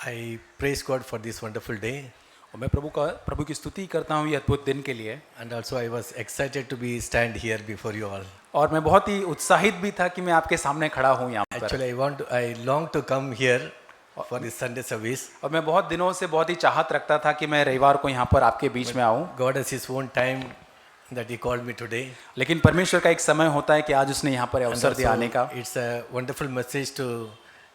I praise God for this wonderful day, और मैं प्रभु की स्तुति करता हूँ ये अद्भुत दिन के लिए। and also I was excited to be stand here before you all. और मैं बहुत ही उत्साहित भी था कि मैं आपके सामने खड़ा हूँ यहाँ पर। Actually, I long to come here for this Sunday service. और मैं बहुत दिनों से बहुत ही चाहत रखता था कि मैं रविवार को यहाँ पर आपके बीच में आऊँ। God has His own time that He called me today. लेकिन परमेश्वर का एक समय होता है कि आज उसने यहाँ पर And अवसर दिया आने का। it's a wonderful message to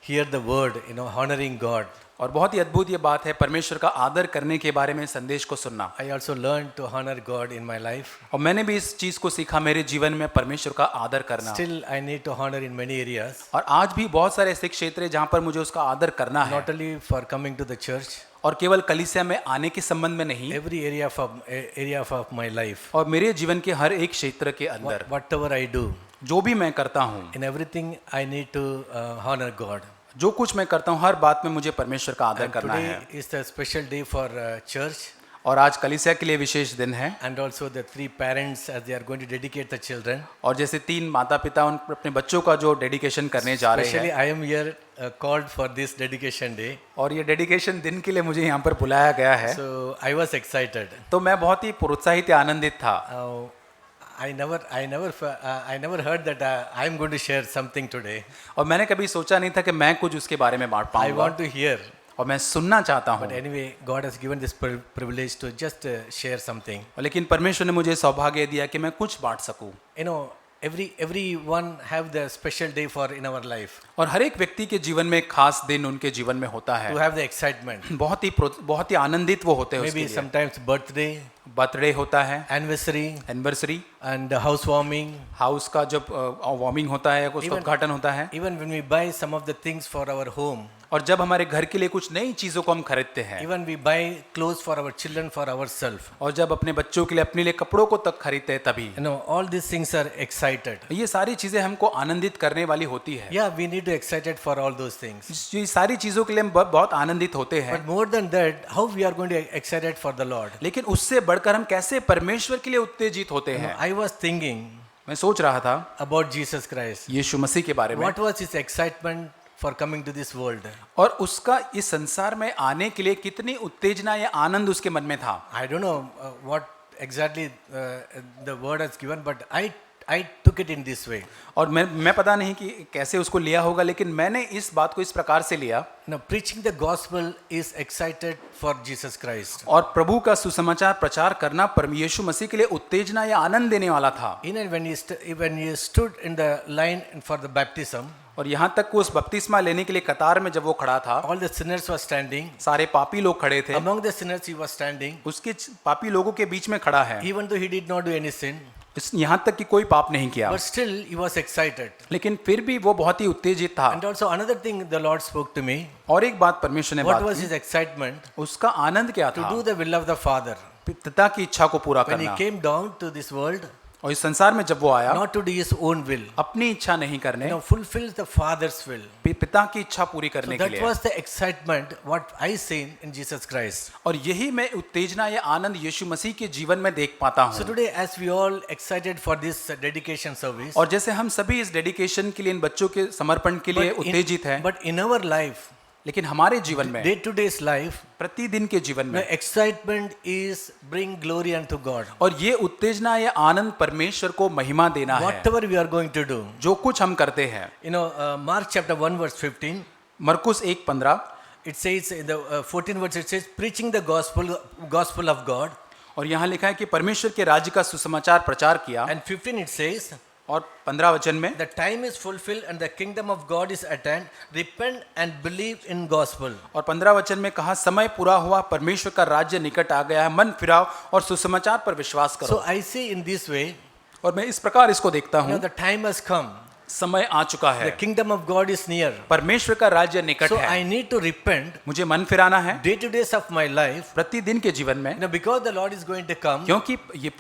hear the word, honoring God. और बहुत ही अद्भुत ये बात है परमेश्वर का आदर करने के बारे में संदेश को सुनना। I also learned to honor God in my life. और मैंने भी इस चीज़ को सीखा मेरे जीवन में परमेश्वर का आदर करना। Still, I need to honor in many areas. और आज भी बहुत सारे ऐसे क्षेत्र हैं जहाँ पर मुझे उसका आदर करना है। Not only for coming to the church. और केवल कलीसिया में आने के संबंध में नहीं, Every area of my life. और मेरे जीवन के हर एक क्षेत्र के अंदर Whatever I do, जो भी मैं करता हूँ, in everything I need to honor God. जो कुछ मैं करता हूँ हर बात में मुझे परमेश्वर का आदर And करना today है। is the special day for church, और आज कलीसिया के लिए विशेष दिन है। and also the three parents as they are going to dedicate the children. और जैसे तीन माता पिता उन अपने बच्चों का जो डेडिकेशन करने जा रहे Especially हैं, I am here called for this dedication day. और ये डेडिकेशन दिन के लिए मुझे यहाँ पर बुलाया गया है, So I was excited. तो मैं बहुत ही प्रोत्साहित या आनंदित था। I never heard that I am going to share something today. और मैंने कभी सोचा नहीं था कि मैं कुछ उसके बारे में बांट I पाऊंगा, want to hear. और मैं सुनना चाहता हूँ। But anyway, God has given this privilege to just share something. लेकिन परमेश्वर ने मुझे सौभाग्य दिया कि मैं कुछ बांट सकूं। Everyone have the special day for in our life. और हर एक व्यक्ति के जीवन में एक खास दिन उनके जीवन में होता है। To have the excitement. बहुत ही आनंदित वो होते हैं उसके Maybe लिए। sometimes birthday, बर्थडे होता है, anniversary, anniversary, and housewarming. House का जब वार्मिंग होता है, उसका उद्घाटन होता है। Even when we buy some of the things for our home. और जब हमारे घर के लिए कुछ नई चीजों को हम खरीदते हैं, Even we buy clothes for our children, for ourselves. और जब अपने बच्चों के लिए अपने लिए कपड़ों को तक खरीदते हैं, तभी All these things are excited. ये सारी चीजें हमको आनंदित करने वाली होती है। Yeah, we need to excited for all those things. ये सारी चीजों के लिए हम बहुत आनंदित होते हैं। But more than that, how we are going to excited for the Lord? लेकिन उससे बढ़कर हम कैसे परमेश्वर के लिए उत्तेजित होते हैं। I was thinking मैं सोच रहा था about Jesus Christ. यीशु मसीह के बारे में, What was his excitement for coming to this world? और उसका इस संसार में आने के लिए कितनी उत्तेजना या आनंद उसके मन में था। I don't know what exactly the word has given, but I took it in this way. और मैं पता नहीं कि कैसे उसको लिया होगा, लेकिन मैंने इस बात को इस प्रकार से लिया। Now, preaching the gospel is excited for Jesus Christ. और प्रभु का सुसमाचार प्रचार करना यीशु मसीह के लिए उत्तेजना या आनंद देने वाला था। When he stood in the line for the baptism, और यहाँ तक वो उस बपतिस्मा लेने के लिए कतार में जब वो खड़ा था, all the sinners were standing. सारे पापी लोग खड़े थे। Among the sinners he was standing. उसके पापी लोगों के बीच में खड़ा है, Even though he did not do any sin, यहाँ तक कि कोई पाप नहीं किया, but still he was excited. लेकिन फिर भी वो बहुत ही उत्तेजित था। And also another thing the Lord spoke to me. और एक बात परमेश्वर ने What बात was की, his excitement? उसका आनंद क्या To था? do the will of the Father. पिता की इच्छा को पूरा When he करना। came down to this world, और इस संसार में जब वो आया, not to do his own will, अपनी इच्छा नहीं करने, fulfills the Father's will. पिता की इच्छा पूरी So करने के that लिए। was the excitement what I seen in Jesus Christ. और यही मैं उत्तेजना या आनंद यीशु मसीह के जीवन में देख पाता So हूँ। today, as we all excited for this dedication service, और जैसे हम सभी इस डेडिकेशन के लिए, इन बच्चों के समर्पण के लिए उत्तेजित हैं, but in our life, लेकिन हमारे जीवन में, day to day's life, प्रतिदिन के जीवन the में, excitement is bring glory unto God. और ये उत्तेजना या आनंद परमेश्वर को महिमा देना है। Whatever we are going to do, जो कुछ हम करते हैं, Mark chapter 1 verse 15, मरकुस 1:15, it says in the 14 verse it says preaching the gospel of God, और यहाँ लिखा है कि परमेश्वर के राज्य का सुसमाचार प्रचार किया। and 15 it says और 15 वचन में, the time is fulfilled and the kingdom of God is at hand, repent and believe in gospel. और 15 वचन में कहा, समय पूरा हुआ, परमेश्वर का राज्य निकट आ गया है, मन फिराओ और सुसमाचार पर विश्वास करो। So I see in this way, और मैं इस प्रकार इसको देखता हूँ, the time has come, समय आ चुका the है, kingdom of God is near. परमेश्वर का राज्य निकट So है। I need to repent मुझे मन फिराना है day to days of my life, प्रतिदिन के जीवन में, because the Lord is going to come, क्योंकि ये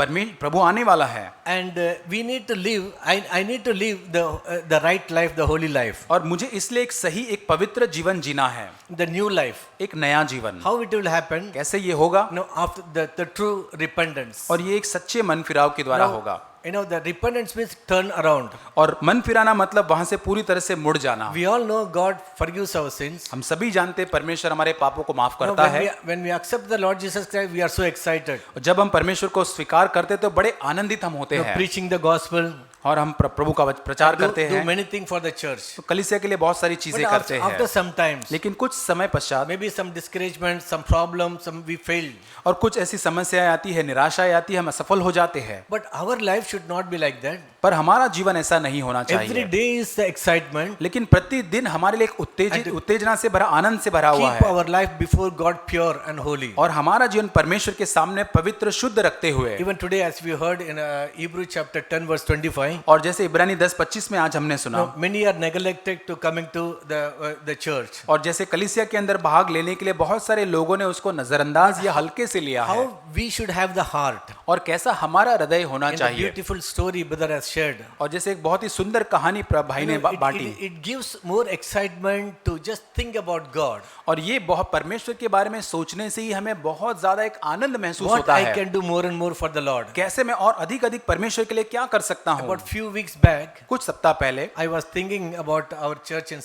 प्रभु आने वाला है। and we need to live. I need to live the right life, the holy life, और मुझे इसलिए एक सही, एक पवित्र जीवन जीना है, the new life. एक नया जीवन। How it will happen? कैसे ये होगा? After the true repentance. और ये एक सच्चे मन फिराव के द्वारा Now, होगा। the repentance means turn around. और मन फिराना मतलब वहां से पूरी तरह से मुड़ जाना। We all know God forgives our sins. हम सभी जानते हैं परमेश्वर हमारे पापों को माफ You know, करता when है। when we accept the Lord Jesus Christ, we are so excited. और जब हम परमेश्वर को स्वीकार करते हैं तो बड़े आनंदित हम होते हैं Preaching the gospel, और हम प्रभु का प्रचार do, करते do हैं। many things for the church. तो कलीसिया के लिए बहुत सारी चीजें But करते after हैं, some times, लेकिन कुछ समय पश्चात maybe some discouragement, some problem, some we failed. और कुछ ऐसी समस्याएं आती है, निराशाएं आती है, हम असफल हो जाते हैं। But our life should not be like that. पर हमारा जीवन ऐसा नहीं होना Every चाहिए। day is the excitement. लेकिन प्रतिदिन हमारे लिए एक उत्तेजना से भरा, आनंद से भरा हुआ Keep है our life before God pure and holy. और हमारा जीवन परमेश्वर के सामने पवित्र शुद्ध रखते हुए। Even today, as we heard in Hebrew chapter 10 verse 25, और जैसे इब्रानी 10:25 में आज हमने सुना, many are neglected to coming to the church. और जैसे कलीसिया के अंदर भाग लेने के लिए बहुत सारे लोगों ने उसको नजरअंदाज या हल्के से लिया है। How we should have the heart. और कैसा हमारा हृदय होना In the चाहिए। beautiful story brother has shared. और जैसे एक बहुत ही सुंदर कहानी भाई ने बांटी, It gives more excitement to just think about God. और ये बहुत परमेश्वर के बारे में सोचने से ही हमें बहुत ज्यादा एक आनंद महसूस What होता I है। can do more and more for the Lord. कैसे मैं और अधिक अधिक परमेश्वर के लिए क्या कर सकता हूँ। About few weeks back, कुछ सप्ताह पहले I was thinking about our church in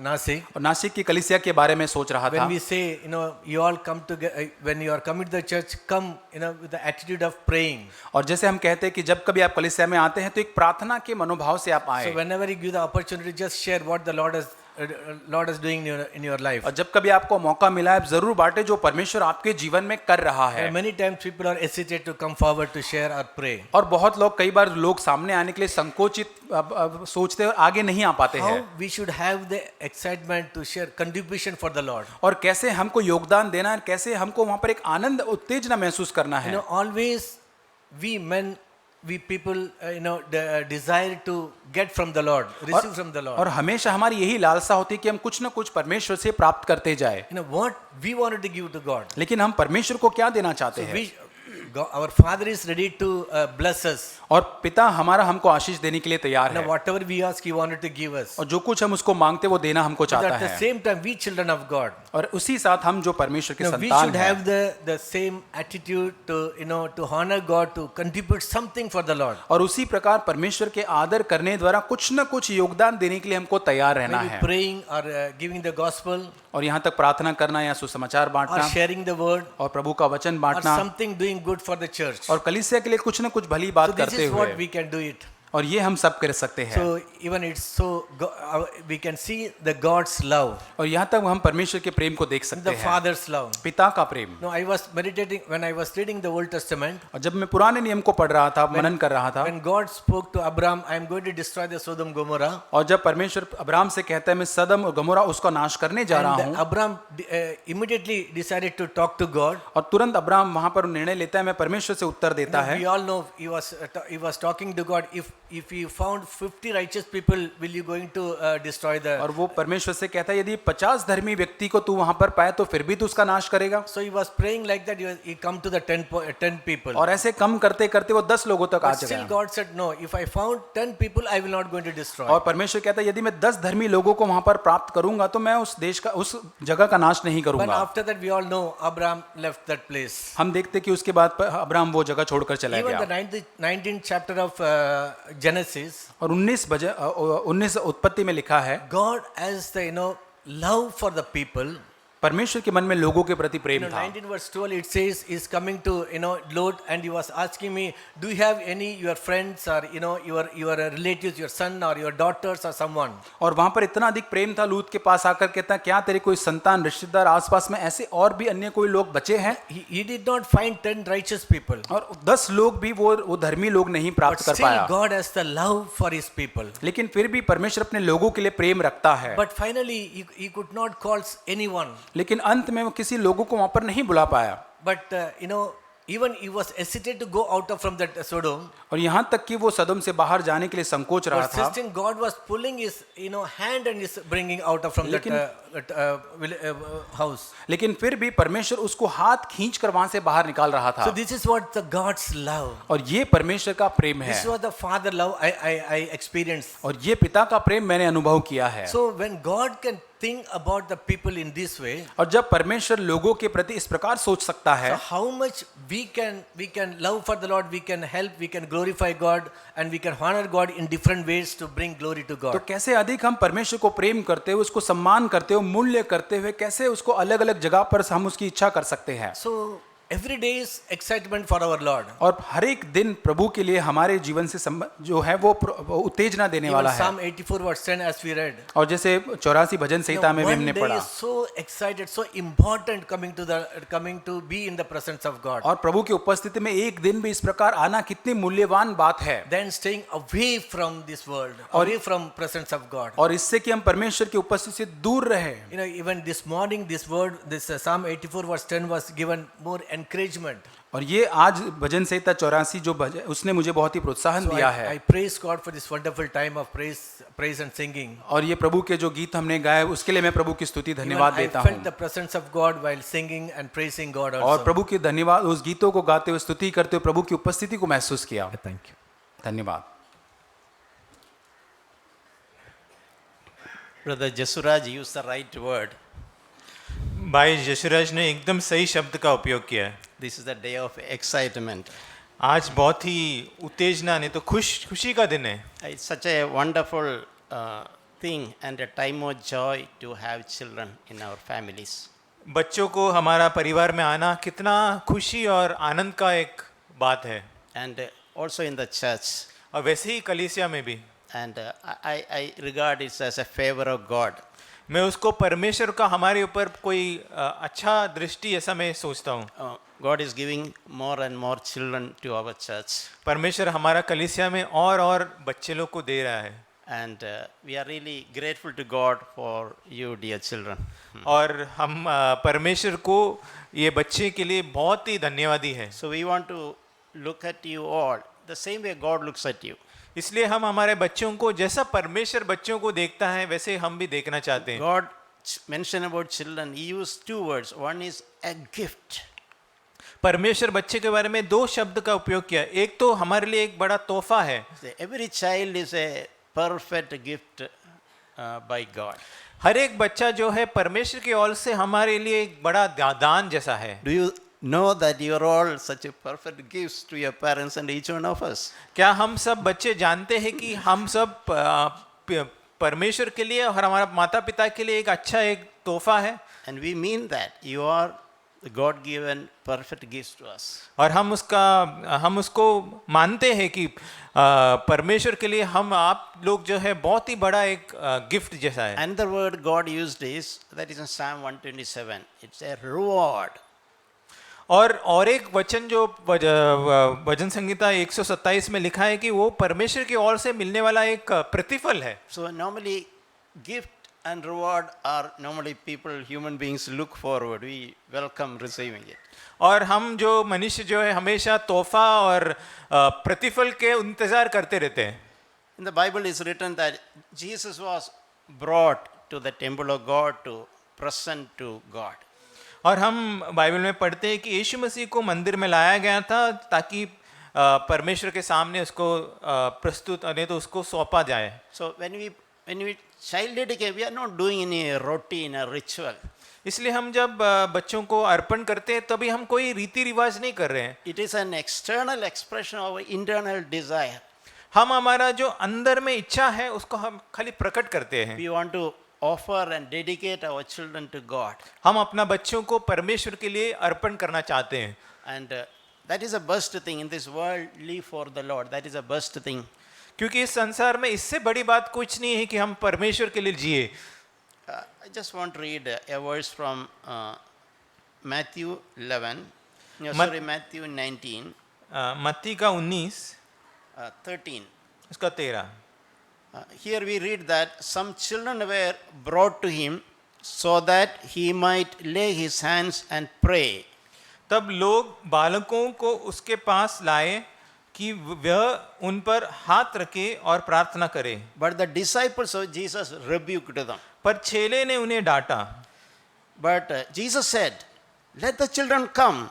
Nasik. और नासिक की कलीसिया के बारे में सोच रहा था। When we say, you all come together, when you are coming to the church, come, with the attitude of praying. और जैसे हम कहते हैं कि जब कभी आप कलीसिया में आते हैं तो एक प्रार्थना के मनोभाव से आप आए। So whenever you give the opportunity, just share what the Lord is doing in your life. और जब कभी आपको मौका मिला है, आप जरूर बांटे जो परमेश्वर आपके जीवन में कर रहा है। And many times people are hesitant to come forward to share or pray. और बहुत लोग, कई बार लोग सामने आने के लिए संकोचित सोचते और आगे नहीं आ पाते How हैं। we should have the excitement to share contribution for the Lord. और कैसे हमको योगदान देना है, कैसे हमको वहां पर एक आनंद उत्तेजना महसूस करना है। Always we men, we people, desire to get from the Lord, receive from the Lord. और हमेशा हमारी यही लालसा होती है कि हम कुछ ना कुछ परमेश्वर से प्राप्त करते जाए। What we wanted to give to God. लेकिन हम परमेश्वर को क्या देना चाहते हैं? Our Father is ready to bless us. और पिता हमारा हमको आशीष देने के लिए तैयार है। Whatever we ask, He wanted to give us. और जो कुछ हम उसको मांगते वो देना हमको But चाहता at the है। same time, we children of God, और उसी साथ हम जो परमेश्वर के we संतान should हैं, have the same attitude to honor God, to contribute something for the Lord. और उसी प्रकार परमेश्वर के आदर करने द्वारा कुछ न कुछ योगदान देने के लिए हमको तैयार रहना Maybe है। praying or giving the gospel और यहाँ तक प्रार्थना करना या सुसमाचार or बांटना sharing the word और प्रभु का वचन or बांटना something doing good for the church. और कलीसिया के लिए कुछ न कुछ भली So बात this करते is what हुए, we can do it. और ये हम सब कर सकते हैं। So even it's so we can see the God's love, और यहाँ तक हम परमेश्वर के प्रेम को देख सकते the हैं, Father's love. पिता का प्रेम। No, I was meditating when I was reading the Old Testament. और जब मैं पुराने नियम को पढ़ रहा था, मनन कर रहा था, When God spoke to Abraham, I am going to destroy the Sodom Gomorrah. और जब परमेश्वर अब्राहम से कहता है मैं सदम और गमोरा उसका नाश करने जा रहा And हूँ, Abraham immediately decided to talk to God. और तुरंत अब्राहम वहां पर निर्णय लेता है, मैं परमेश्वर से उत्तर देता है। We all know he was talking to God. If you found 50 righteous people, will you going to destroy the? और वो परमेश्वर से कहता है यदि 50 धर्मी व्यक्ति को तू वहां पर पाए तो फिर भी तू उसका नाश करेगा। So he was praying like that. He come to the 10 people. और ऐसे कम करते करते वो 10 लोगों तक आ But still चुका। God said no. If I found 10 people, I will not going to destroy. और परमेश्वर कहता है यदि मैं 10 धर्मी लोगों को वहां पर प्राप्त करूंगा तो मैं उस देश का, उस जगह का नाश नहीं But करूंगा। after that, we all know Abraham left that place. हम देखते कि उसके बाद अब्राहम वो जगह छोड़कर चला Even the गया। 19th chapter of Genesis, और 19 उत्पत्ति में लिखा है, God has the love for the people. परमेश्वर के मन में लोगों के प्रति प्रेम था। 19 verse 12 it says is coming to Lot, and he was asking me, do you have any your friends or your relatives, your son or your daughters or someone? और वहां पर इतना अधिक प्रेम था, लूत के पास आकर कहता क्या तेरे कोई संतान, रिश्तेदार आसपास में ऐसे और भी अन्य कोई लोग बचे हैं? He did not find 10 righteous people. और 10 लोग भी वो धर्मी लोग नहीं But प्राप्त कर still पाया। God has the love for his people. लेकिन फिर भी परमेश्वर अपने लोगों के लिए प्रेम रखता है। But finally he could not call anyone. लेकिन अंत में वो किसी लोगों को वहां पर नहीं बुला पाया। But even he was hesitant to go out from that Sodom. और यहाँ तक कि वो सदम से बाहर जाने के लिए संकोच रहा था। Persisting, God was pulling his hand and is bringing out from that house. लेकिन फिर भी परमेश्वर उसको हाथ खींच कर वहां से बाहर निकाल रहा था। So this is what the God's love. और ये परमेश्वर का प्रेम है। This was the Father love I experienced. और ये पिता का प्रेम मैंने अनुभव किया है। So when God can think about the people in this way, और जब परमेश्वर लोगों के प्रति इस प्रकार सोच सकता है, so how much we can love for the Lord, we can help, we can glorify God, and we can honor God in different ways to bring glory to तो God. कैसे अधिक हम परमेश्वर को प्रेम करते हुए, उसको सम्मान करते हुए, मूल्य करते हुए, कैसे उसको अलग अलग जगह पर हम उसकी इच्छा कर सकते हैं। So every day is excitement for our Lord. और हर एक दिन प्रभु के लिए हमारे जीवन से जो है वो उत्तेजना देने Even वाला है। Psalm 84 verse 10 as we read. और जैसे 84 भजन संहिता में भी One हमने day पढ़ा, is so excited, so important coming to be in the presence of God. और प्रभु की उपस्थिति में एक दिन भी इस प्रकार आना कितनी मूल्यवान बात है। Then staying away from this world, away from presence of God. और इससे कि हम परमेश्वर की उपस्थिति से दूर रहे। Even this morning, this word, this Psalm 84 verse 10 was given more encouragement. और ये आज भजन संहिता 84 जो उसने मुझे बहुत ही प्रोत्साहन So दिया I है। praise God for this wonderful time of praise and singing. और ये प्रभु के जो गीत हमने गाए उसके लिए मैं प्रभु की स्तुति Even धन्यवाद I देता felt हूँ। the presence of God while singing and praising God और also. प्रभु की धन्यवाद, उस गीतों को गाते हुए स्तुति करते हुए प्रभु की उपस्थिति को महसूस किया। Thank you. धन्यवाद। Brother Jasuraj used the right word. भाई यशराज ने एकदम सही शब्द का उपयोग किया है। This is the day of excitement. आज बहुत ही उत्तेजना नहीं तो खुशी का दिन है। It's such a wonderful thing and a time of joy to have children in our families. बच्चों को हमारा परिवार में आना कितना खुशी और आनंद का एक बात है। And also in the church. और वैसे ही कलीसिया में भी And I regard it as a favor of God. मैं उसको परमेश्वर का हमारे ऊपर कोई अच्छा दृष्टि ऐसा मैं सोचता हूँ। God is giving more and more children to our church. परमेश्वर हमारा कलीसिया में और बच्चे लोग को दे रहा है। And we are really grateful to God for you, dear children. और हम परमेश्वर को ये बच्चे के लिए बहुत ही धन्यवादी हैं। So we want to look at you all the same way God looks at you. इसलिए हम हमारे बच्चों को जैसा परमेश्वर बच्चों को देखता है वैसे हम भी देखना चाहते हैं। God mentioned about children, he used two words. One is a gift. परमेश्वर बच्चे के बारे में दो शब्द का उपयोग किया। एक तो हमारे लिए एक बड़ा तोहफा है। Every child is a perfect gift by God. हर एक बच्चा जो है परमेश्वर की ओर से हमारे लिए एक बड़ा दान जैसा है। Do you know that you are all such a perfect gifts to your parents and each one of us? क्या हम सब बच्चे जानते हैं कि हम सब परमेश्वर के लिए और हमारा माता पिता के लिए एक अच्छा एक तोहफा है। And we mean that you are the God-given perfect gifts to us. और हम उसको मानते हैं कि परमेश्वर के लिए हम आप लोग जो है बहुत ही बड़ा एक गिफ्ट जैसा है। Another word God used is, that is in Psalm 127. It's a reward. और एक वचन जो भजन संहिता 127 में लिखा है कि वो परमेश्वर की ओर से मिलने वाला एक प्रतिफल है। So normally gift and reward are normally people, human beings look forward. We welcome receiving it. और हम जो मनुष्य जो है हमेशा तोहफा और प्रतिफल के इंतजार करते रहते हैं। In the Bible is written that Jesus was brought to the temple of God to present to God. और हम बाइबल में पढ़ते हैं कि यीशु मसीह को मंदिर में लाया गया था ताकि परमेश्वर के सामने उसको प्रस्तुत अने तो उसको सौंपा जाए। So when we child dedicate, we are not doing any routine or ritual. इसलिए हम जब बच्चों को अर्पण करते हैं तभी हम कोई रीति रिवाज नहीं कर रहे हैं। It is an external expression of our internal desire. हम हमारा जो अंदर में इच्छा है उसको हम खाली प्रकट करते हैं। We want to offer and dedicate our children to God. हम अपना बच्चों को परमेश्वर के लिए अर्पण करना चाहते हैं। And that is a best thing in this world. Live for the Lord. That is a best thing. क्योंकि इस संसार में इससे बड़ी बात कुछ नहीं है कि हम परमेश्वर के लिए जिए। I just want to read a verse from Matthew 11. No, sorry, Matthew 19. मत्ती का 19 13. उसका 13। Here we read that some children were brought to him so that he might lay his hands and pray. तब लोग बालकों को उसके पास लाए कि वह उन पर हाथ रखे और प्रार्थना करे। But the disciples of Jesus rebuked them. पर चेले ने उन्हें डांटा। But Jesus said, "Let the children come.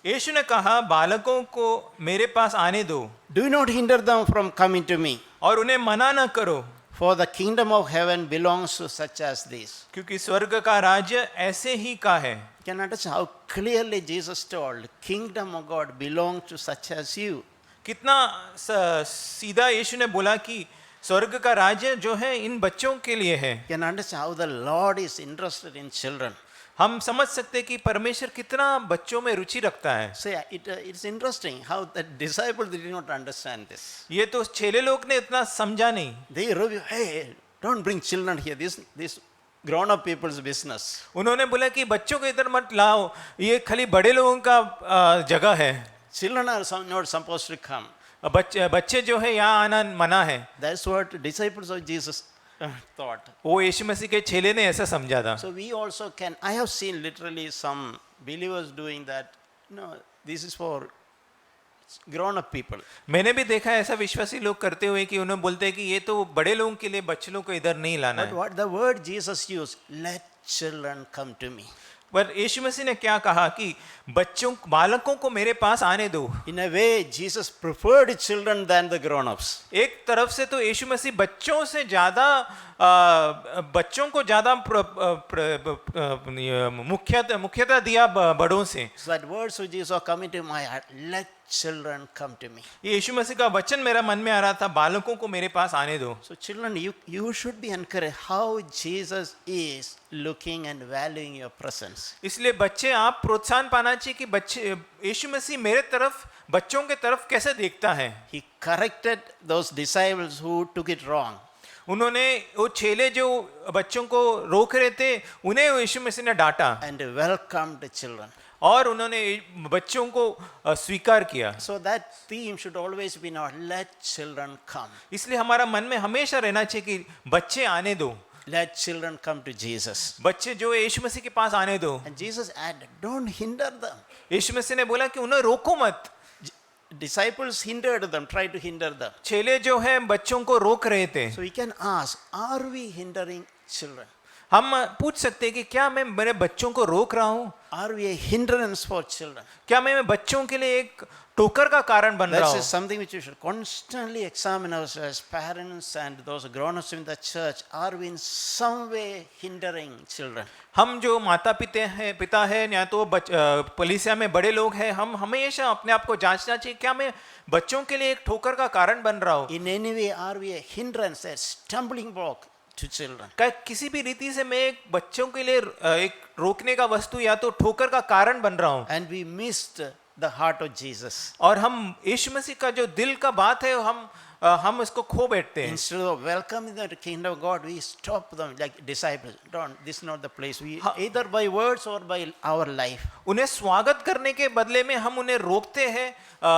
यीशु ने कहा बालकों को मेरे पास आने दो Do not hinder them from coming to me, और उन्हें मना न करो, For the kingdom of heaven belongs to such as these. क्योंकि स्वर्ग का राज्य ऐसे ही का है। You can understand how clearly Jesus told, kingdom of God belongs to such as you. कितना सीधा यीशु ने बोला कि स्वर्ग का राज्य जो है इन बच्चों के लिए है। You can understand how the Lord is interested in children. हम समझ सकते हैं कि परमेश्वर कितना बच्चों में रुचि रखता है। So it's interesting how the disciples did not understand this. ये तो चेले लोग ने इतना समझा नहीं। They review, hey, don't bring children here. This grown-up people's business. उन्होंने बोला कि बच्चों को इधर मत लाओ, ये खाली बड़े लोगों का जगह है। Children are not supposed to come. बच्चे जो है यहाँ आना मना है। That's what disciples of Jesus thought. वो यीशु मसीह के चेले ने ऐसा समझा था। So we also can. I have seen literally some believers doing that. No, this is for grown-up people. मैंने भी देखा है ऐसा विश्वासी लोग करते हुए कि उन्हें बोलते हैं कि ये तो बड़े लोगों के लिए, बच्चों को इधर नहीं लाना But है। what the word Jesus used, let children come to me. पर यीशु मसीह ने क्या कहा कि बच्चों, बालकों को मेरे पास आने दो। In a way, Jesus preferred children than the grown-ups. एक तरफ से तो यीशु मसीह बच्चों से ज्यादा बच्चों को ज्यादा मुख्यता दिया बड़ों से। So that words of Jesus are coming to my heart. Let children come to me. ये यीशु मसीह का वचन मेरा मन में आ रहा था, बालकों को मेरे पास आने दो। So children, you should be encouraged how Jesus is looking and valuing your presence. इसलिए बच्चे, आप प्रोत्साहन पाना चाहिए कि बच्चे, यीशु मसीह मेरे तरफ, बच्चों के तरफ कैसे देखता है। He corrected those disciples who took it wrong. उन्होंने वो चेले जो बच्चों को रोक रहे थे, उन्हें यीशु मसीह ने डांटा And welcomed the children. और उन्होंने बच्चों को स्वीकार किया। So that theme should always be now, let children come. इसलिए हमारा मन में हमेशा रहना चाहिए कि बच्चे आने दो, Let children come to Jesus. बच्चे जो यीशु मसीह के पास आने दो। And Jesus added, don't hinder them. यीशु मसीह ने बोला कि उन्हें रोको मत। Disciples hindered them, tried to hinder them. चेले जो है बच्चों को रोक रहे थे। So we can ask, are we hindering children? हम पूछ सकते हैं कि क्या मैं मेरे बच्चों को रोक रहा हूँ? Are we a hindrance for children? क्या मैं बच्चों के लिए एक टोकर का कारण बन रहा That हूँ? is something which we should constantly examine ourselves as parents and those grown-ups in the church. Are we in some way hindering children? हम जो माता पिता है या तो कलीसिया में बड़े लोग हैं, हम हमेशा अपने आप को जांचना चाहिए, क्या मैं बच्चों के लिए एक ठोकर का कारण बन रहा हूँ? In any way, are we a hindrance, a stumbling block to children? क्या किसी भी रीति से मैं एक बच्चों के लिए एक रोकने का वस्तु या तो ठोकर का कारण बन रहा हूँ? And we missed the heart of Jesus. और हम यीशु मसीह का जो दिल का बात है, हम उसको खो बैठते हैं। Instead of welcoming the kingdom of God, we stop them like disciples. Don't, this is not the place. We either by words or by our life. उन्हें स्वागत करने के बदले में हम उन्हें रोकते हैं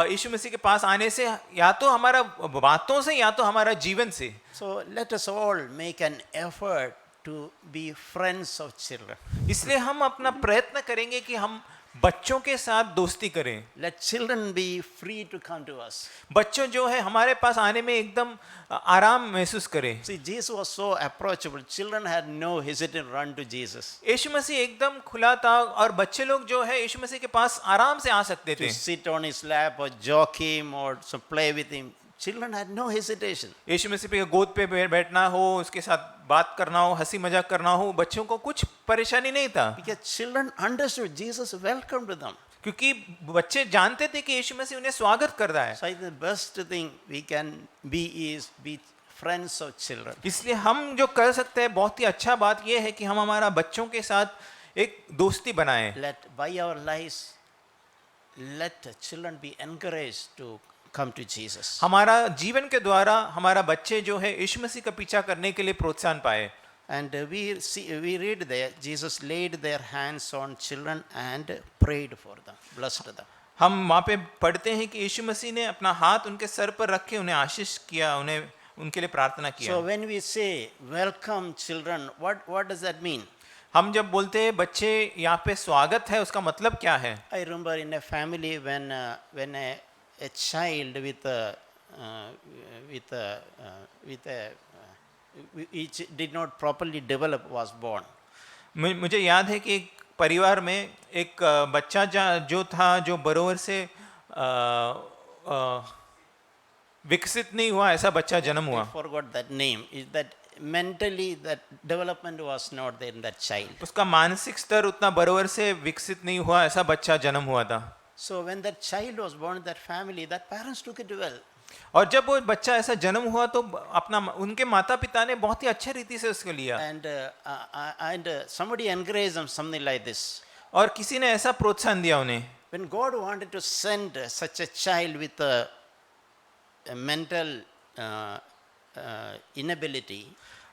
यीशु मसीह के पास आने से, या तो हमारा बातों से या तो हमारा जीवन से। So let us all make an effort to be friends of children. इसलिए हम अपना प्रयत्न करेंगे कि हम बच्चों के साथ दोस्ती करें। Let children be free to come to us. बच्चों जो है हमारे पास आने में एकदम आराम महसूस करें। See, Jesus was so approachable. Children had no hesitation to run to Jesus. यीशु मसीह एकदम खुला था और बच्चे लोग जो है यीशु मसीह के पास आराम से आ सकते थे। To sit on his lap or joke him or to play with him. Children had no hesitation. यीशु मसीह पे गोद पे बैठना हो, उसके साथ बात करना हो, हंसी मजाक करना हो, बच्चों को कुछ परेशानी नहीं था। Because children understood Jesus welcomed them. क्योंकि बच्चे जानते थे कि यीशु मसीह उन्हें स्वागत कर रहा है। So I think the best thing we can be is be friends of children. इसलिए हम जो कर सकते हैं, बहुत ही अच्छा बात यह है कि हम हमारा बच्चों के साथ एक दोस्ती बनाएं। Let by our lives, let children be encouraged to come to Jesus. हमारा जीवन के द्वारा हमारा बच्चे जो है यीशु मसीह का पीछा करने के लिए प्रोत्साहन पाए। And we read there, Jesus laid their hands on children and prayed for them, blessed them. हम वहाँ पे पढ़ते हैं कि यीशु मसीह ने अपना हाथ उनके सर पर रख के उन्हें आशीष किया, उन्हें उनके लिए प्रार्थना किया। So when we say welcome children, what does that mean? हम जब बोलते हैं बच्चे यहाँ पे स्वागत है, उसका मतलब क्या है? I remember in a family when a child which did not properly develop was born. मुझे याद है कि एक परिवार में एक बच्चा जो था, जो बरोबर से विकसित नहीं हुआ ऐसा बच्चा जन्म I हुआ। forgot that name. Is that mentally that development was not there in that child. उसका मानसिक स्तर उतना बराबर से विकसित नहीं हुआ ऐसा बच्चा जन्म हुआ था। So when that child was born in that family, that parents took it well. और जब वो बच्चा ऐसा जन्म हुआ तो अपना उनके माता पिता ने बहुत ही अच्छे रीति से उसको लिया And somebody encouraged them something like this. और किसी ने ऐसा प्रोत्साहन दिया उन्हें। When God wanted to send such a child with a mental inability,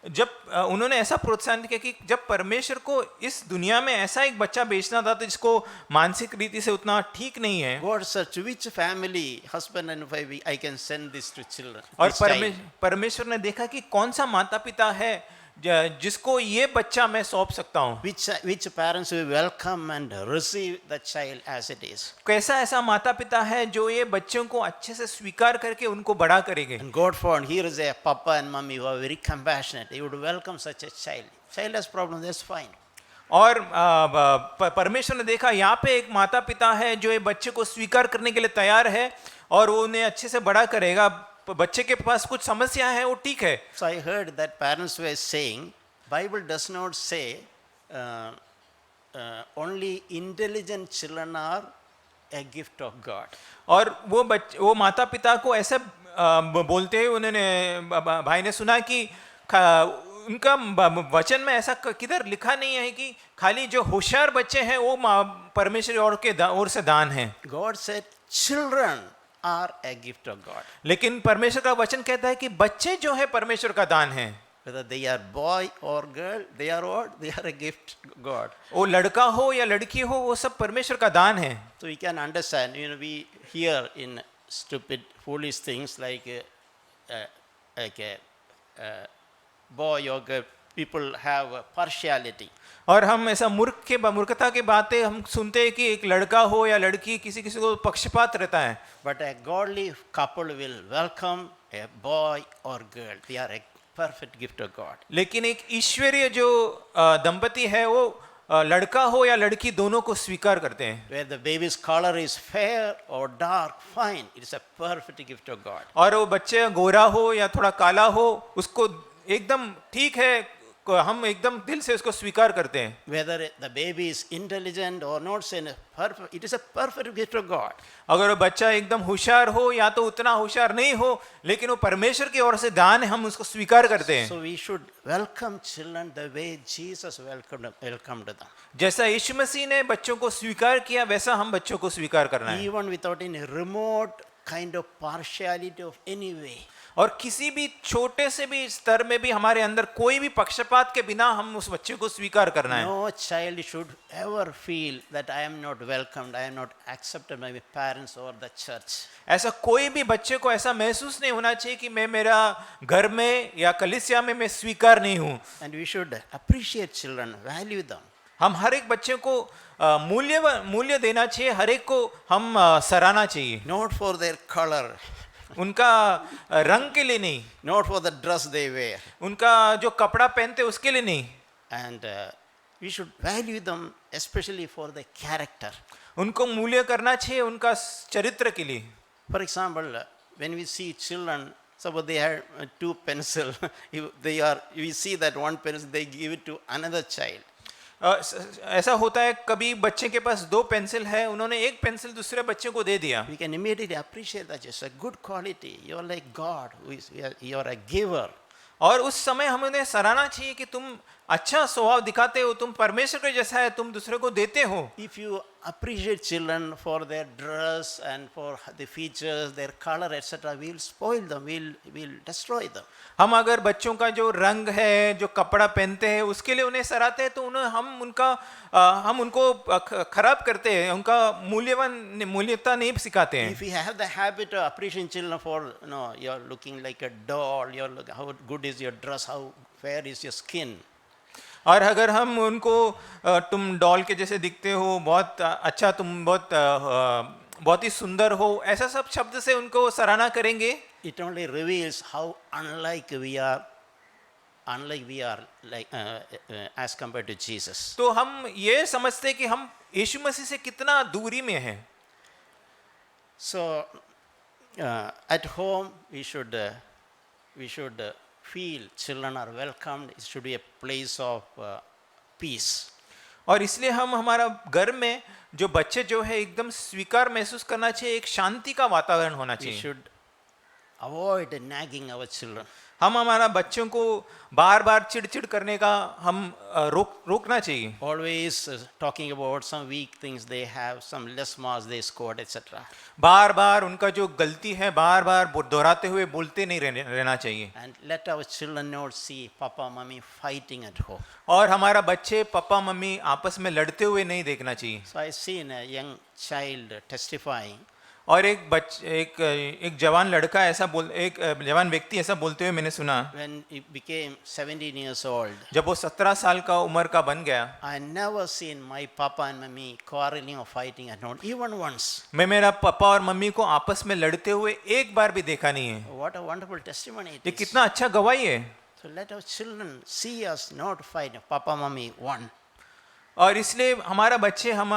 जब उन्होंने ऐसा प्रोत्साहन किया कि जब परमेश्वर को इस दुनिया में ऐसा एक बच्चा भेजना था तो जिसको मानसिक रीति से उतना ठीक नहीं है, God searched which family, husband and wife, I can send this to children. और this child. परमेश्वर ने देखा कि कौन सा माता पिता है जिसको ये बच्चा मैं सौंप सकता हूँ। Which parents will welcome and receive the child as it is. कैसा ऐसा माता पिता है जो ये बच्चों को अच्छे से स्वीकार करके उनको बड़ा करेंगे। And God found here is a papa and mommy who are very compassionate. They would welcome such a child. Child has problem, that's fine. और परमेश्वर ने देखा यहाँ पे एक माता पिता है जो ये बच्चे को स्वीकार करने के लिए तैयार है और वो उन्हें अच्छे से बड़ा करेगा। बच्चे के पास कुछ समस्या है वो ठीक है। So I heard that parents were saying, Bible does not say only intelligent children are a gift of God. और वो माता पिता को ऐसे बोलते हैं, उन्होंने भाई ने सुना कि उनका वचन में ऐसा किधर लिखा नहीं है कि खाली जो होशियार बच्चे हैं वो परमेश्वर के ओर से दान है। God said children are a gift of God. लेकिन परमेश्वर का वचन कहता है कि बच्चे जो है परमेश्वर का दान है। Whether they are boy or girl, they are what? They are a gift of God. वो लड़का हो या लड़की हो वो सब परमेश्वर का दान है। So we can understand, we hear in stupid, foolish things like a boy or girl, people have a partiality. और हम ऐसा मूर्खता की बातें हम सुनते हैं कि एक लड़का हो या लड़की किसी को पक्षपात रहता है। But a godly couple will welcome a boy or girl. They are a perfect gift of God. लेकिन एक ईश्वरीय जो दंपति है वो लड़का हो या लड़की दोनों को स्वीकार करते हैं। Where the baby's color is fair or dark, fine. It is a perfect gift of God. और वो बच्चे गोरा हो या थोड़ा काला हो उसको एकदम ठीक है, हम एकदम दिल से उसको स्वीकार करते हैं। Whether the baby is intelligent or not, it is a perfect gift of God. अगर वो बच्चा एकदम होशियार हो या तो उतना होशियार नहीं हो लेकिन वो परमेश्वर की ओर से दान है, हम उसको स्वीकार करते हैं। So we should welcome children the way Jesus welcomed them. जैसा यीशु मसीह ने बच्चों को स्वीकार किया वैसा हम बच्चों को स्वीकार करना है। Even without any remote kind of partiality of any way. और किसी भी छोटे से भी स्तर में भी हमारे अंदर कोई भी पक्षपात के बिना हम उस बच्चे को स्वीकार करना है। No child should ever feel that I am not welcomed, I am not accepted by my parents or the church. ऐसा कोई भी बच्चे को ऐसा महसूस नहीं होना चाहिए कि मैं मेरा घर में या कलीसिया में मैं स्वीकार नहीं हूँ। And we should appreciate children, value them. हम हर एक बच्चे को मूल्य देना चाहिए, हर एक को हम सराहना चाहिए। Not for their color, उनका रंग के लिए नहीं, not for the dress they wear. उनका जो कपड़ा पहनते उसके लिए नहीं। And we should value them especially for their character. उनको मूल्य करना चाहिए उनका चरित्र के लिए। For example, when we see children, suppose they have two pencils, we see that one pencil, they give it to another child. ऐसा होता है कभी बच्चे के पास दो पेंसिल है, उन्होंने एक पेंसिल दूसरे बच्चे को दे दिया। We can immediately appreciate that it's a good quality. You are like God, you are a giver. और उस समय हमें उन्हें सराहना चाहिए कि तुम अच्छा स्वभाव दिखाते हो, तुम परमेश्वर के जैसा है, तुम दूसरे को देते हो। If you appreciate children for their dress and for the features, their color, etc., we'll spoil them, we'll destroy them. हम अगर बच्चों का जो रंग है, जो कपड़ा पहनते हैं, उसके लिए उन्हें सराहते हैं तो हम उनको खराब करते हैं, उनका मूल्यता नहीं सिखाते हैं। If we have the habit of appreciating children for, you're looking like a doll, how good is your dress, how fair is your skin. और अगर हम उनको तुम डॉल के जैसे दिखते हो, बहुत अच्छा, तुम बहुत ही सुंदर हो, ऐसा सब शब्द से उनको सराहना करेंगे। It only reveals how unlike we are like as compared to Jesus. तो हम ये समझते हैं कि हम यीशु मसीह से कितना दूरी में हैं। So At home, we should feel children are welcomed. It should be a place of peace. और इसलिए हम हमारा घर में जो बच्चे जो है एकदम स्वीकार महसूस करना चाहिए, एक शांति का वातावरण होना We चाहिए। should avoid nagging our children. हम हमारा बच्चों को बार बार चिड़चिड़ करने का हम रोकना चाहिए। Always talking about some weak things they have, some less marks they scored, etc. बार बार उनका जो गलती है बार बार दोहराते हुए बोलते नहीं रहना चाहिए। And let our children not see papa, mummy fighting at home. और हमारा बच्चे पापा मम्मी आपस में लड़ते हुए नहीं देखना चाहिए। So I seen a young child testifying. और एक जवान लड़का एक जवान व्यक्ति ऐसा बोलते हुए मैंने सुना, When he became 17 years old, जब वो 17 साल का उम्र का बन गया, I never seen my papa and mummy quarreling or fighting at home, even once. मैं मेरा पापा और मम्मी को आपस में लड़ते हुए एक बार भी देखा नहीं है। What a wonderful testimony ये it is. कितना अच्छा गवाही है। So let our children see us not fight. Papa, mummy, one. और इसलिए हमारा बच्चे हम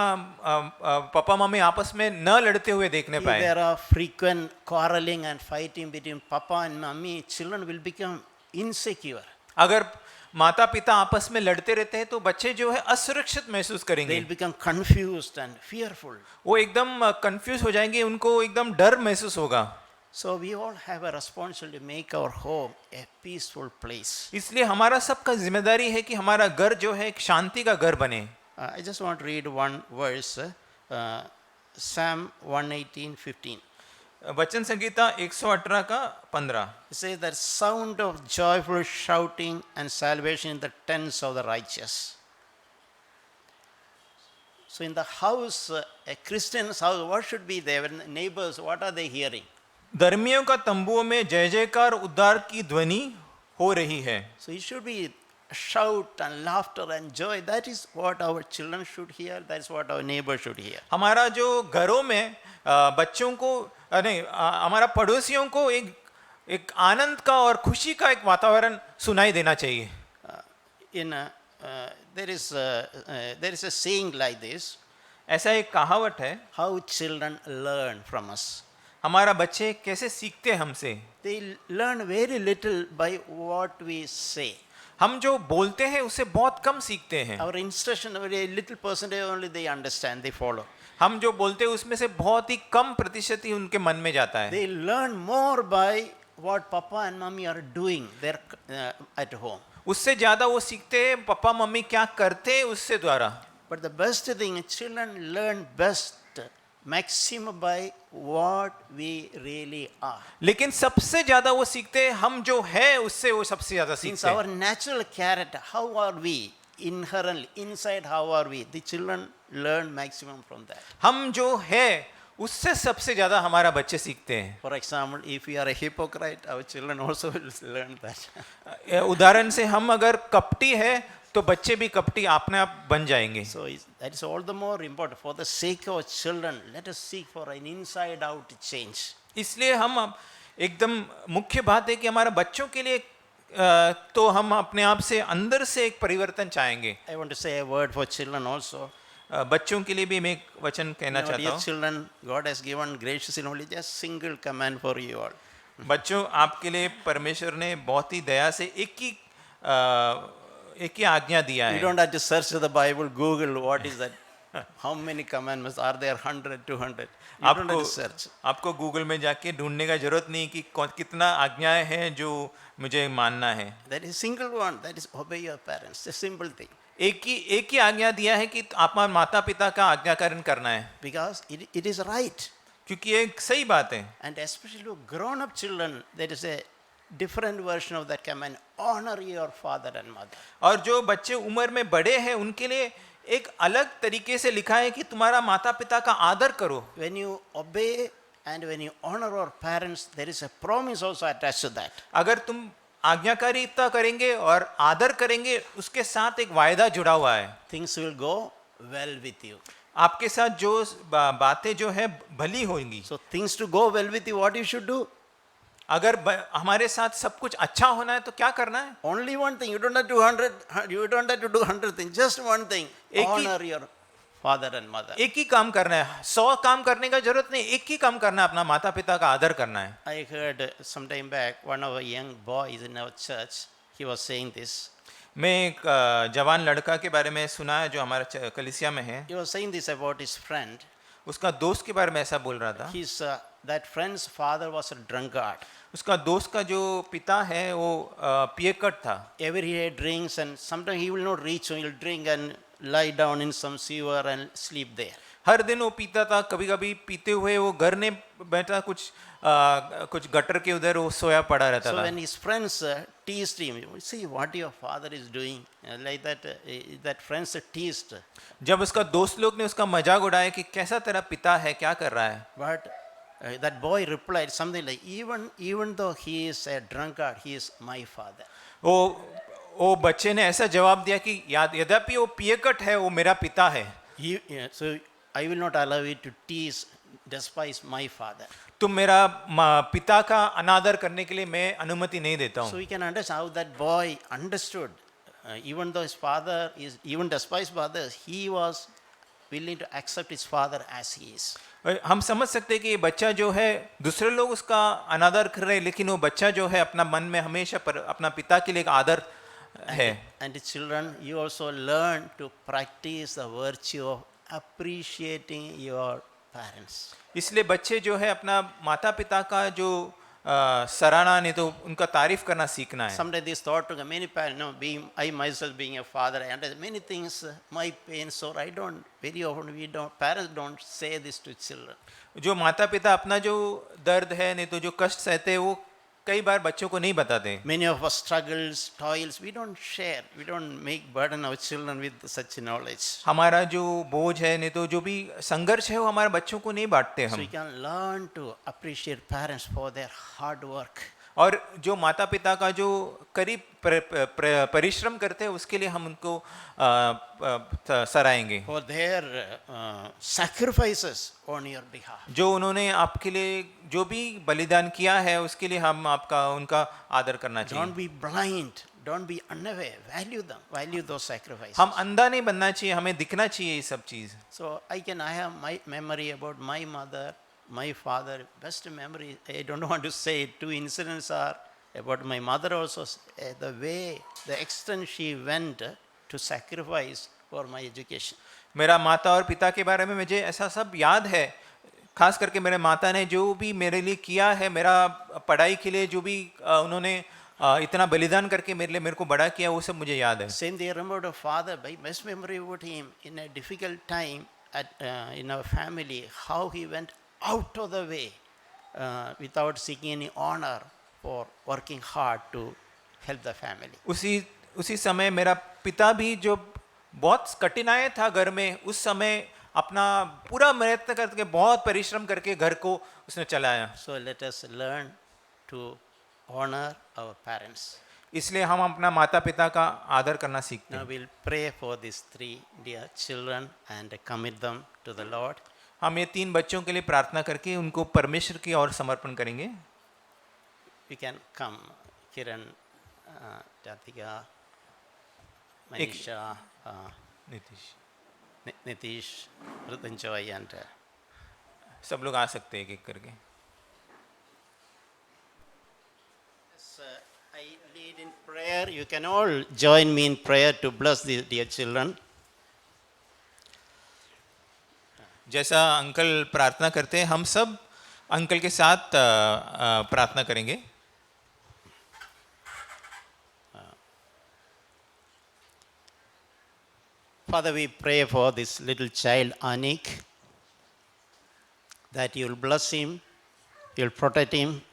पापा मम्मी आपस में न लड़ते हुए देखने If पाए। there are frequent quarreling and fighting between papa and mummy, children will become insecure. अगर माता पिता आपस में लड़ते रहते हैं तो बच्चे जो है असुरक्षित महसूस करेंगे, They'll become confused and fearful. वो एकदम कंफ्यूज हो जाएंगे, उनको एकदम डर महसूस होगा। So we all have a responsibility to make our home a peaceful place. इसलिए हमारा सबका जिम्मेदारी है कि हमारा घर जो है एक शांति का घर बने। I just want to read one verse, Psalm 118:15. वचन संगीता 118 का 15। It says that sound of joyful shouting and salvation in the tents of the righteous. So in the house, a Christian's house, what should be there? When neighbors, what are they hearing? धर्मियों का तंबुओं में जय जयकार उद्धार की ध्वनि हो रही है। So it should be shout and laughter and joy. That is what our children should hear. That is what our neighbors should hear. हमारा जो घरों में बच्चों को नहीं हमारा पड़ोसियों को एक आनंद का और खुशी का एक वातावरण सुनाई देना चाहिए। There is a saying like this. ऐसा एक कहावत है, How children learn from us. हमारा बच्चे कैसे सीखते हैं हमसे। They learn very little by what we say. हम जो बोलते हैं उससे बहुत कम सीखते हैं। Our instruction, very little percentage only they understand, they follow. हम जो बोलते हैं उसमें से बहुत ही कम प्रतिशत ही उनके मन में जाता है। They learn more by what papa and mommy are doing there at home. उससे ज्यादा वो सीखते हैं पापा मम्मी क्या करते हैं उससे द्वारा। But the best thing, children learn best maximum by what we really are. लेकिन सबसे ज्यादा वो सीखते हैं हम जो है उससे, वो सबसे ज्यादा Since सीखते our हैं। natural character, how are we inherently inside? How are we? The children learn maximum from that. हम जो है उससे सबसे ज्यादा हमारा बच्चे सीखते हैं। For example, if we are a hypocrite, our children also will learn that. उदाहरण से हम अगर कपटी है तो बच्चे भी कपटी अपने आप बन जाएंगे। So that is all the more important. For the sake of children, let us seek for an inside-out change. इसलिए हम एकदम मुख्य बात है कि हमारा बच्चों के लिए तो हम अपने आप से अंदर से एक परिवर्तन चाहेंगे। I want to say a word for children also. बच्चों के लिए भी मैं एक वचन कहना चाहता Dear हूँ। children, God has given graciously only just single command for you all. बच्चों, आपके लिए परमेश्वर ने बहुत ही दया से एक ही आज्ञा दिया You है। don't have to search the Bible, Google what is that. How many commandments are there? 100, 200. You don't have to search. आपको गूगल में जाके ढूंढने का जरूरत नहीं कि कितना आज्ञाएं हैं जो मुझे मानना है। That is single one. That is obey your parents. It's a simple thing. एक ही आज्ञा दिया है कि आप माता पिता का आज्ञाकरण करना है, Because it is right. क्योंकि ये एक सही बात है। And especially to grown-up children, there is a different version of that command. Honor your father and mother. और जो बच्चे उम्र में बड़े हैं उनके लिए एक अलग तरीके से लिखा है कि तुम्हारा माता पिता का आदर करो। When you obey and when you honor our parents, there is a promise also attached to that. अगर तुम आज्ञाकारिता करेंगे और आदर करेंगे, उसके साथ एक वायदा जुड़ा हुआ है। Things will go well with you. आपके साथ जो बातें जो है भली होंगी। So things to go well with you, what you should do? अगर हमारे साथ सब कुछ अच्छा होना है तो क्या करना है? Only one thing. You don't have to do 100 things. Just one thing. एक ही- Honor your father and mother. एक ही काम करना है, 100 काम करने का जरूरत नहीं, एक ही काम करना है, अपना माता पिता का आदर करना है. I heard some time back one of our young boys in our church, he was saying this. मैं एक जवान लड़का के बारे में सुना है जो हमारा कलीसिया में है. He was saying this about his friend. उसका दोस्त के बारे में ऐसा बोल रहा था. His that friend's father was a drunkard. उसका दोस्त का जो पिता है वो पियक्कड़ था. Every day drinks, and sometimes he will not reach home. He will drink and lie down in some sewer and sleep there. हर दिन वो पीता था, कभी कभी पीते हुए वो घर नहीं बैठा, कुछ गटर के उधर वो सोया पड़ा रहता So था. when his friends teased him, see what your father is doing, like that, that friends teased. जब उसका दोस्त लोग ने उसका मजाक उड़ाया कि कैसा तेरा पिता है, क्या कर रहा है, But that boy replied something like, even though he is a drunkard, he is my father. वो बच्चे ने ऐसा जवाब दिया कि यद्यपि वो पियक्कड़ है, वो मेरा पिता है. So I will not allow you to tease, despise my father. तुम मेरा पिता का अनादर करने के लिए मैं अनुमति नहीं देता So हूँ. we can understand how that boy understood. Even though his father is even despised by others, he was willing to accept his father as he is. हम समझ सकते हैं कि ये बच्चा जो है, दूसरे लोग उसका अनादर कर रहे हैं, लेकिन वो बच्चा जो है अपना मन में हमेशा अपना पिता के लिए एक आदर है. And the children, you also learn to practice the virtue of appreciating your parents. इसलिए बच्चे जो है अपना माता पिता का जो सराहना नहीं तो उनका तारीफ करना सीखना है. Sometimes this thought to many parents, no, I myself being a father, I understand many things, my pain, so I don't, very often parents don't say this to children. जो माता पिता अपना जो दर्द है नहीं तो जो कष्ट सहते हैं वो कई बार बच्चों को नहीं बताते. Many of us struggles, toils, we don't share, we don't make burden our children with such knowledge. हमारा जो बोझ है नहीं तो जो भी संघर्ष है वो हमारे बच्चों को नहीं बांटते So हम. we can learn to appreciate parents for their hard work. और जो माता पिता का जो करीब परिश्रम करते हैं उसके लिए हम उनको सराहेंगे. For their sacrifices on your behalf. जो उन्होंने आपके लिए जो भी बलिदान किया है उसके लिए हम उनका आदर करना चाहिए. Don't be blind, don't be unaware, value them, value those sacrifices. हम अंधा नहीं बनना चाहिए, हमें दिखना चाहिए ये सब चीज़. So I have my memory about my mother, my father, best memory. I don't want to say it. 2 incidents are about my mother also, the way, the extent she went to sacrifice for my education. मेरा माता और पिता के बारे में मुझे ऐसा सब याद है, खास करके मेरे माता ने जो भी मेरे लिए किया है, मेरा पढ़ाई के लिए जो भी उन्होंने इतना बलिदान करके मेरे को बड़ा किया, वो सब मुझे याद है. Same thing, I remember the father, my best memory about him in a difficult time in our family, how he went out of the way without seeking any honor for working hard to help the family. उसी समय मेरा पिता भी जो बहुत कठिनाई था घर में, उस समय अपना पूरा मेहनत करके बहुत परिश्रम करके घर को उसने चलाया. So let us learn to honor our parents. इसलिए हम अपना माता पिता का आदर करना सीखते Now हैं. we'll pray for these 3 dear children and commit them to the Lord. हम ये 3 बच्चों के लिए प्रार्थना करके उनको परमेश्वर की ओर समर्पण करेंगे. You can come, Kiran, Jatika, Manisha, Nitish, Nitish, Rutanjoy, and सब लोग आ सकते हैं एक एक करके. I lead in prayer. You can all join me in prayer to bless these dear children. जैसा अंकल प्रार्थना करते हैं, हम सब अंकल के साथ प्रार्थना करेंगे. Father, we pray for this little child, Anik, that you will bless him, you will protect him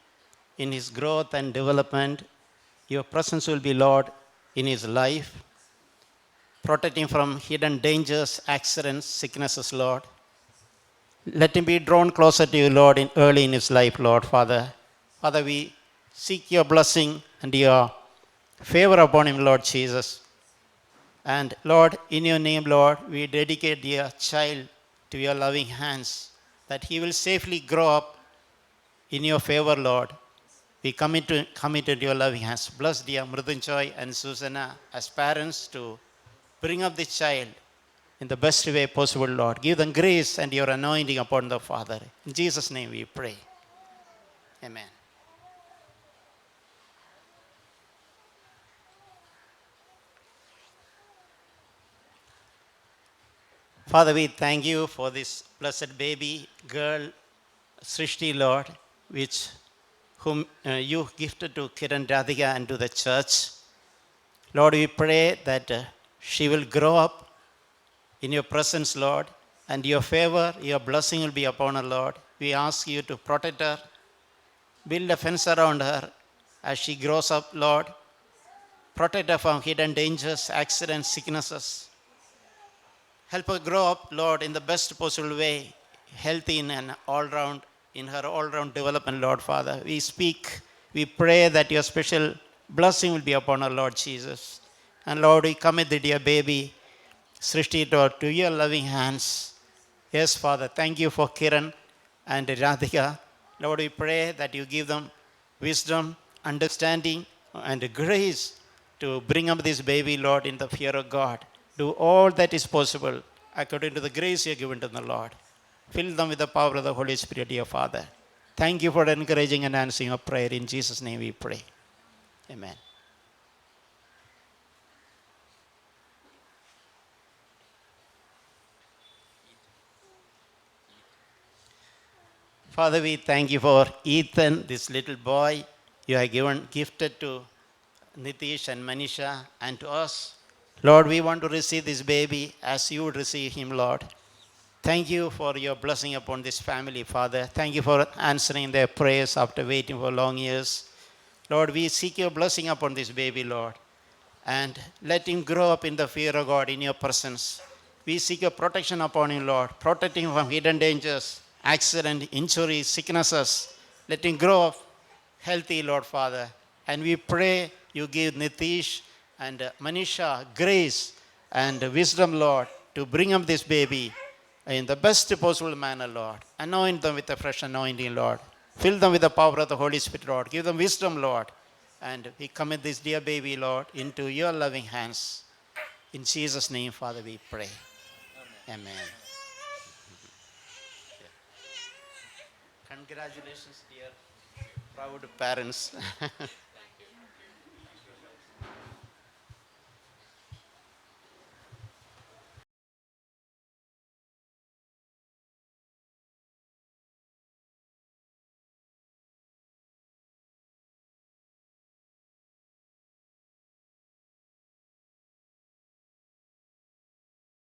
in his growth and development. Your presence will be, Lord, in his life. Protect him from hidden dangers, accidents, sicknesses, Lord. Let him be drawn closer to you, Lord, early in his life, Lord, Father. Father, we seek your blessing and your favor upon him, Lord Jesus. And Lord, in your name, Lord, we dedicate dear child to your loving hands, that he will safely grow up in your favor, Lord. We commit to your loving hands. Bless dear Mridunjoy and Susanna as parents to bring up the child in the best way possible, Lord. Give them grace and your anointing upon the Father. In Jesus' name we pray. Amen. Father, we thank you for this blessed baby girl, Srishti, Lord, whom you gifted to Kiran Radhika and to the church. Lord, we pray that she will grow up in your presence, Lord, and your favor, your blessing will be upon her, Lord. We ask you to protect her, build a fence around her as she grows up, Lord. Protect her from hidden dangers, accidents, sicknesses. Help her grow up, Lord, in the best possible way, healthy in her all-round development, Lord Father. We pray that your special blessing will be upon her, Lord Jesus. And Lord, we commit the dear baby, Srishti, to your loving hands. Yes, Father, thank you for Kiran and Radhika. Lord, we pray that you give them wisdom, understanding, and grace to bring up this baby, Lord, in the fear of God. Do all that is possible according to the grace you have given to the Lord. Fill them with the power of the Holy Spirit, dear Father. Thank you for encouraging and answering our prayer. In Jesus' name we pray. Amen. Father, we thank you for Ethan, this little boy you have gifted to Nitish and Manisha and to us. Lord, we want to receive this baby as you would receive him, Lord. Thank you for your blessing upon this family, Father. Thank you for answering their prayers after waiting for long years. Lord, we seek your blessing upon this baby, Lord, and let him grow up in the fear of God in your presence. We seek your protection upon him, Lord. Protect him from hidden dangers, accident, injuries, sicknesses. Let him grow up healthy, Lord Father. And we pray you give Nitish and Manisha grace and wisdom, Lord, to bring up this baby in the best possible manner, Lord. Anoint them with a fresh anointing, Lord. Fill them with the power of the Holy Spirit, Lord. Give them wisdom, Lord. And we commit this dear baby, Lord, into your loving hands. In Jesus' name, Father, we pray. Amen. Congratulations, dear proud parents.